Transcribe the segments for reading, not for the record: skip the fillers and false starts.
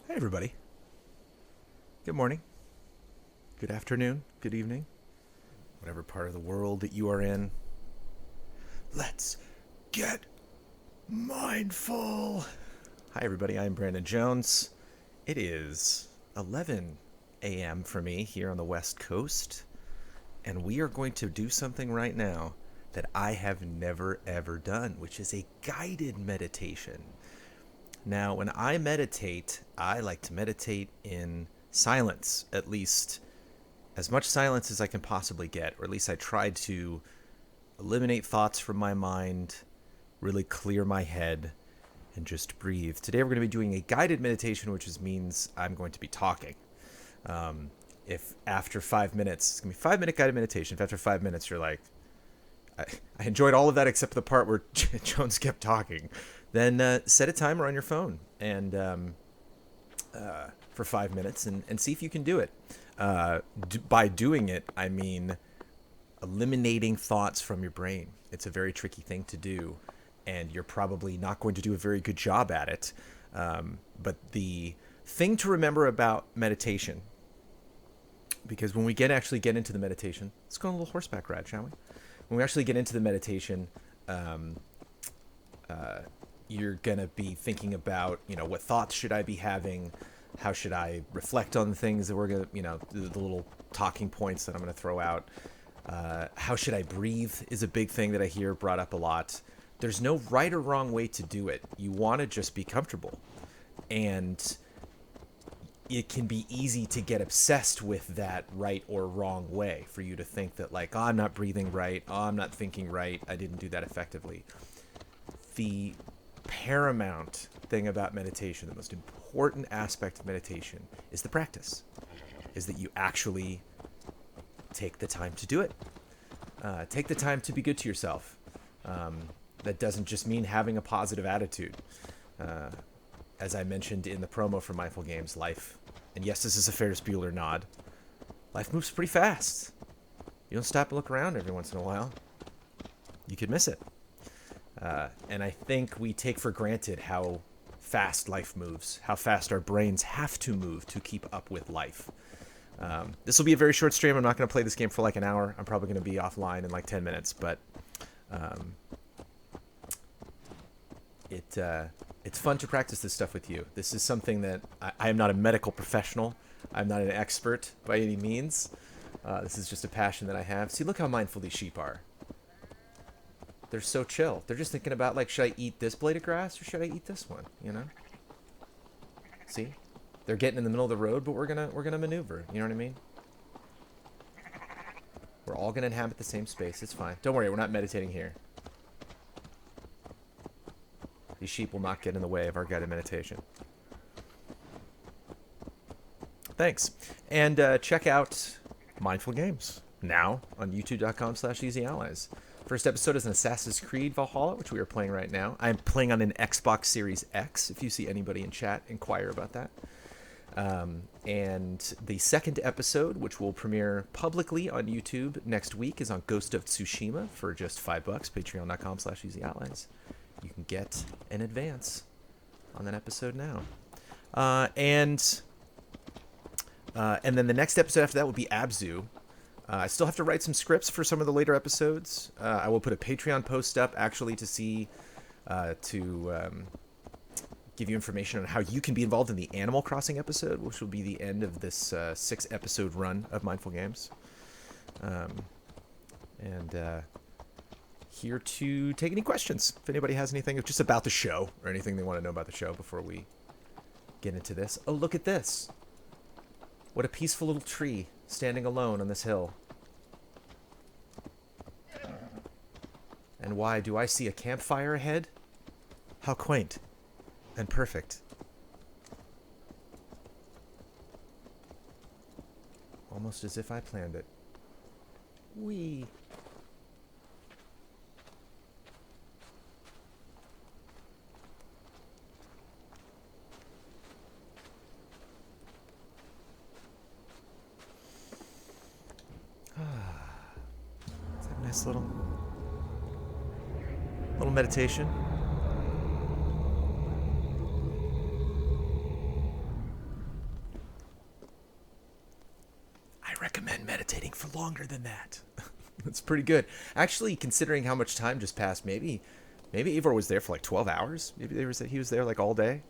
Hey, everybody. Good morning, good afternoon, good evening, whatever part of the world that you are in. Let's get mindful. Hi, everybody. I'm Brandon Jones. It is 11 a.m. for me here on the West Coast, and we are going to do something right now that I have never ever done, which is a guided meditation. Now, when I meditate, I like to meditate in silence, at least as much silence as I can possibly get, or at least I try to eliminate thoughts from my mind, really clear my head, and just breathe. Today we're going to be doing a guided meditation, which means I'm going to be talking. If after 5 minutes, it's going to be 5 minute guided meditation. If after 5 minutes you're like, I enjoyed all of that except the part where Jones kept talking, then set a timer on your phone and for 5 minutes and see if you can do it. By doing it, I mean eliminating thoughts from your brain. It's a very tricky thing to do, and you're probably not going to do a very good job at it. But the thing to remember about meditation, because when we actually get into the meditation, let's go on a little horseback ride, shall we? When we actually get into the meditation, you're going to be thinking about, what thoughts should I be having? How should I reflect on the things that we're going to, the little talking points that I'm going to throw out? How should I breathe is a big thing that I hear brought up a lot. There's no right or wrong way to do it. You want to just be comfortable. And it can be easy to get obsessed with that right or wrong way, for you to think that like, oh, I'm not breathing right. Oh, I'm not thinking right. I didn't do that effectively. The paramount thing about meditation, the most important aspect of meditation, is the practice, is that you actually take the time to do it. Take the time to be good to yourself. That doesn't just mean having a positive attitude. As I mentioned in the promo for Mindful Games, life, and yes, this is a Ferris Bueller nod, life moves pretty fast. You don't stop and look around every once in a while, you could miss it. And I think we take for granted how fast life moves, how fast our brains have to move to keep up with life. This will be a very short stream. I'm not going to play this game for like an hour. I'm probably going to be offline in like 10 minutes, but it's fun to practice this stuff with you. This is something that I am not a medical professional. I'm not an expert by any means. This is just a passion that I have. See, look how mindful these sheep are. They're so chill. They're just thinking about, like, should I eat this blade of grass or should I eat this one? See, they're getting in the middle of the road, but we're gonna maneuver. You know what I mean? We're all gonna inhabit the same space. It's fine. Don't worry. We're not meditating here. These sheep will not get in the way of our guided meditation. Thanks. And check out Mindful Games now on youtube.com/easyallies. First episode is an Assassin's Creed Valhalla, which we are playing right now. I'm playing on an Xbox Series X, if you see anybody in chat, inquire about that. And the second episode, which will premiere publicly on YouTube next week, is on Ghost of Tsushima for just $5, patreon.com/easyallies. You can get an advance on that episode now. And then the next episode after that will be Abzu. I still have to write some scripts for some of the later episodes. I will put a Patreon post up actually to see, give you information on how you can be involved in the Animal Crossing episode, which will be the end of this 6-episode run of Mindful Games. Here to take any questions. If anybody has anything just about the show or anything they want to know about the show before we get into this. Oh, look at this. What a peaceful little tree standing alone on this hill. And why do I see a campfire ahead? How quaint and perfect. Almost as if I planned it. Whee! It's a nice little meditation. meditating for longer than that. That's pretty good. Actually, considering how much time just passed, maybe Eivor was there for like 12 hours. Maybe he was there like all day.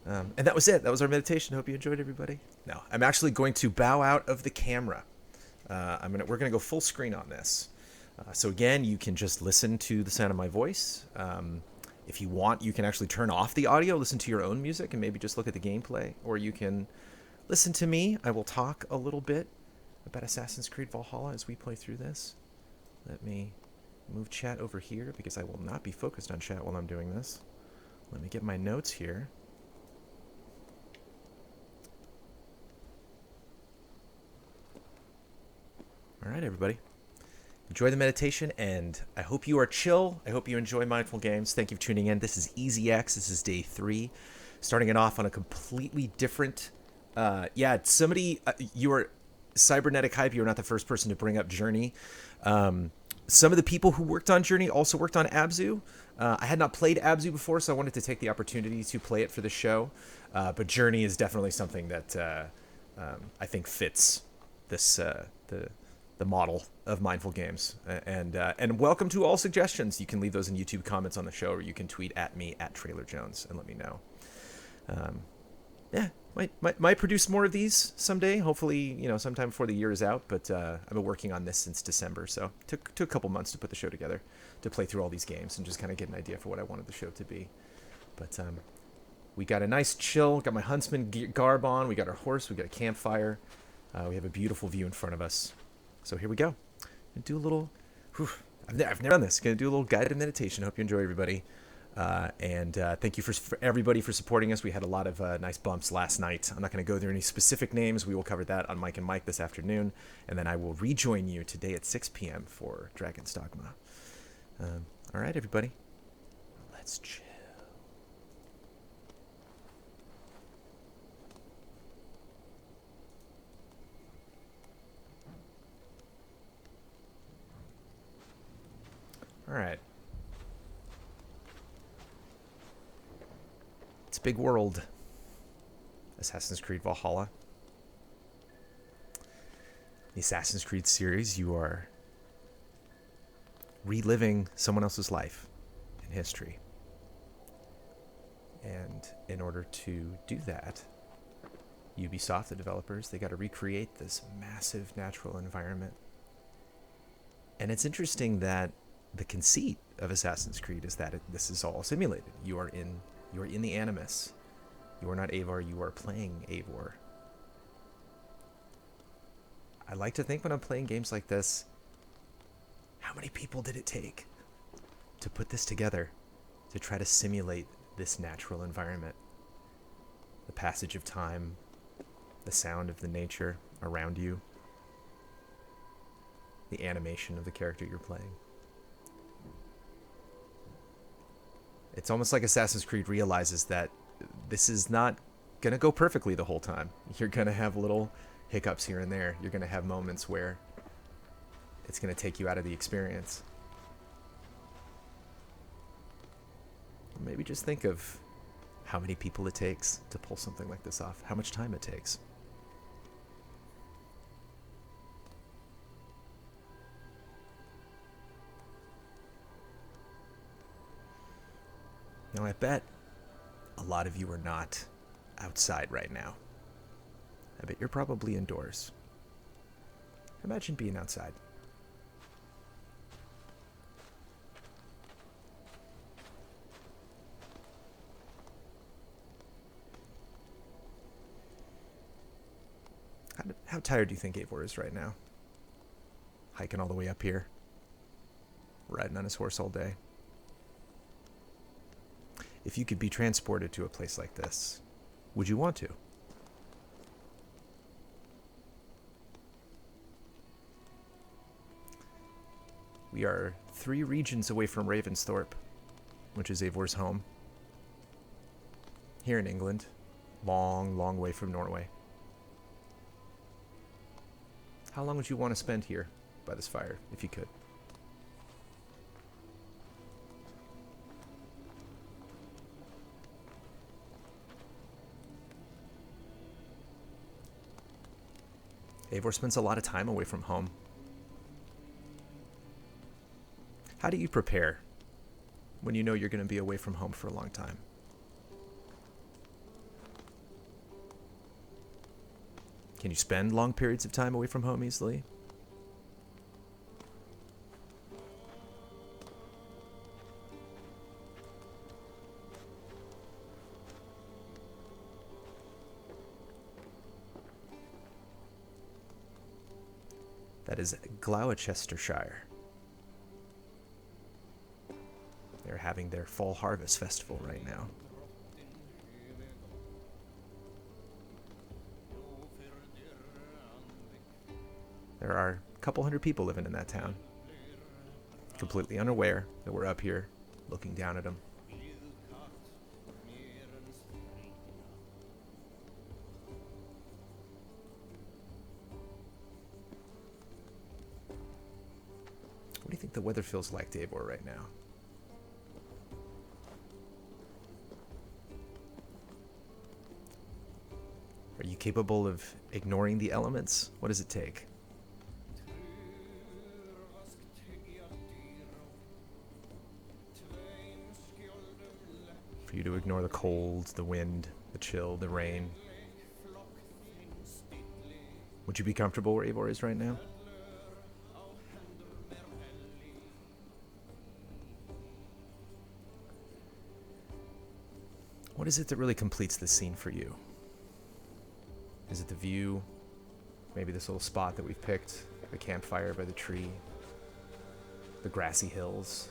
And that was it. That was our meditation. Hope you enjoyed, everybody. No, I'm actually going to bow out of the camera. We're gonna go full screen on this. So again, you can just listen to the sound of my voice. If you want, you can actually turn off the audio, listen to your own music, and maybe just look at the gameplay. Or you can listen to me. I will talk a little bit about Assassin's Creed Valhalla as we play through this. Let me move chat over here because I will not be focused on chat while I'm doing this. Let me get my notes here. All right, everybody. Enjoy the meditation, and I hope you are chill. I hope you enjoy Mindful Games. Thank you for tuning in. This is Easy X. This is day 3. Starting it off on a completely different... you are... Cybernetic Hype, you are not the first person to bring up Journey. Some of the people who worked on Journey also worked on Abzu. I had not played Abzu before, so I wanted to take the opportunity to play it for the show. But Journey is definitely something that I think fits this the model of Mindful Games. And welcome to all suggestions. You can leave those in YouTube comments on the show, or you can tweet at me at TrailerJones and let me know. Might produce more of these someday. Hopefully, sometime before the year is out. But I've been working on this since December, so took a couple months to put the show together, to play through all these games and just kind of get an idea for what I wanted the show to be. But we got a nice chill. Got my huntsman garb on. We got our horse. We got a campfire. We have a beautiful view in front of us. So here we go. And do a little. I've never done this. Gonna do a little guided meditation. Hope you enjoy, everybody. Thank you for everybody for supporting us. We had a lot of nice bumps last night. I'm not going to go through any specific names. We will cover that on Mike and Mike this afternoon. And then I will rejoin you today at 6 p.m. for Dragon's Dogma. All right, everybody. Let's chill. All right. It's a big world. Assassin's Creed Valhalla. The Assassin's Creed series, you are reliving someone else's life in history. And in order to do that, Ubisoft, the developers, they got to recreate this massive natural environment. And it's interesting that the conceit of Assassin's Creed is that this is all simulated. You are in the Animus. You are not Eivor, you are playing Eivor. I like to think when I'm playing games like this, how many people did it take to put this together, to try to simulate this natural environment? The passage of time, the sound of the nature around you, the animation of the character you're playing. It's almost like Assassin's Creed realizes that this is not going to go perfectly the whole time. You're going to have little hiccups here and there. You're going to have moments where it's going to take you out of the experience. Maybe just think of how many people it takes to pull something like this off, how much time it takes. Now, I bet a lot of you are not outside right now. I bet you're probably indoors. Imagine being outside. How tired do you think Eivor is right now? Hiking all the way up here. Riding on his horse all day. If you could be transported to a place like this, would you want to? We are 3 regions away from Ravensthorpe, which is Eivor's home. Here in England, long, long way from Norway. How long would you want to spend here by this fire, if you could? Eivor spends a lot of time away from home. How do you prepare when you know you're going to be away from home for a long time? Can you spend long periods of time away from home easily? That is Gloucestershire. They're having their fall harvest festival right now. There are a couple hundred people living in that town, completely unaware that we're up here looking down at them. What do you think the weather feels like to Eivor right now? Are you capable of ignoring the elements? What does it take? For you to ignore the cold, the wind, the chill, the rain. Would you be comfortable where Eivor is right now? What is it that really completes this scene for you? Is it the view? Maybe this little spot that we've picked, the campfire by the tree, the grassy hills.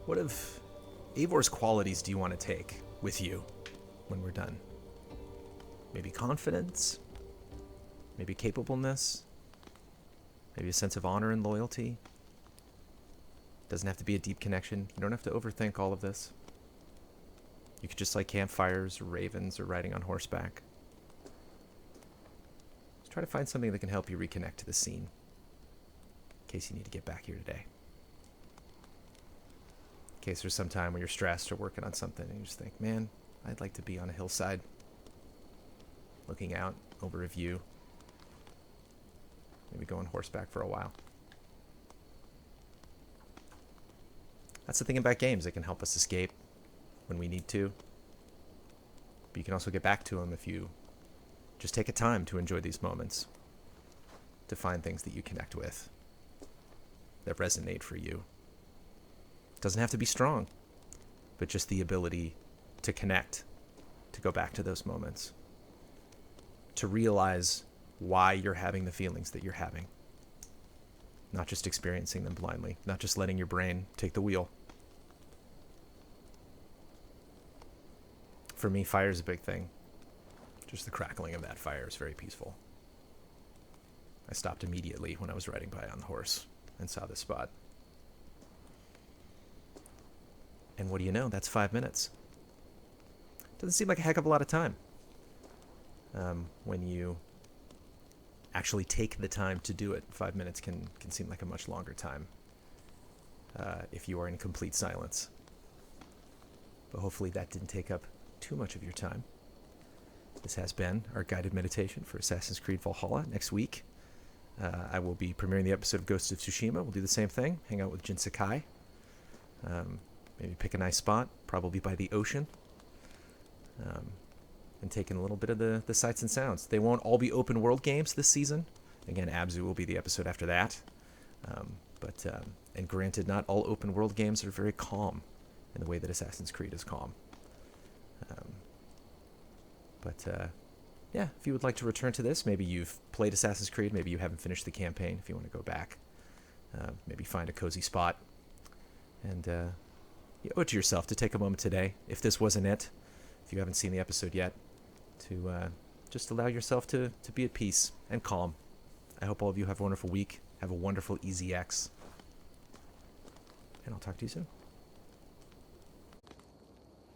What of Eivor's qualities do you want to take with you when we're done? Maybe confidence? Maybe capableness? Maybe a sense of honor and loyalty? Doesn't have to be a deep connection. You don't have to overthink all of this. You could just like campfires or ravens or riding on horseback. Just try to find something that can help you reconnect to the scene in case you need to get back here today. In case there's some time when you're stressed or working on something and you just think, man, I'd like to be on a hillside looking out over a view. Maybe go on horseback for a while. That's the thing about games. They can help us escape when we need to. But you can also get back to them if you just take a time to enjoy these moments. To find things that you connect with. That resonate for you. It doesn't have to be strong. But just the ability to connect. To go back to those moments. To realize why you're having the feelings that you're having. Not just experiencing them blindly. Not just letting your brain take the wheel. For me, fire is a big thing. Just the crackling of that fire is very peaceful. I stopped immediately when I was riding by on the horse and saw this spot. And what do you know? That's 5 minutes. Doesn't seem like a heck of a lot of time. When you actually take the time to do it, 5 minutes can seem like a much longer time if you are in complete silence. But hopefully that didn't take up too much of your time. This has been our guided meditation for Assassin's Creed Valhalla. Next week, I will be premiering the episode of Ghost of Tsushima. We'll do the same thing, hang out with Jin Sakai. Maybe pick a nice spot, probably by the ocean. And taking a little bit of the sights and sounds. They won't all be open world games this season. Again, Abzu will be the episode after that. And granted, not all open world games are very calm in the way that Assassin's Creed is calm. Yeah, if you would like to return to this, maybe you've played Assassin's Creed, maybe you haven't finished the campaign, if you want to go back, maybe find a cozy spot. And you owe it to yourself to take a moment today, if this wasn't it, if you haven't seen the episode yet, to just allow yourself to be at peace and calm. I hope all of you have a wonderful week. Have a wonderful Easy X. And I'll talk to you soon.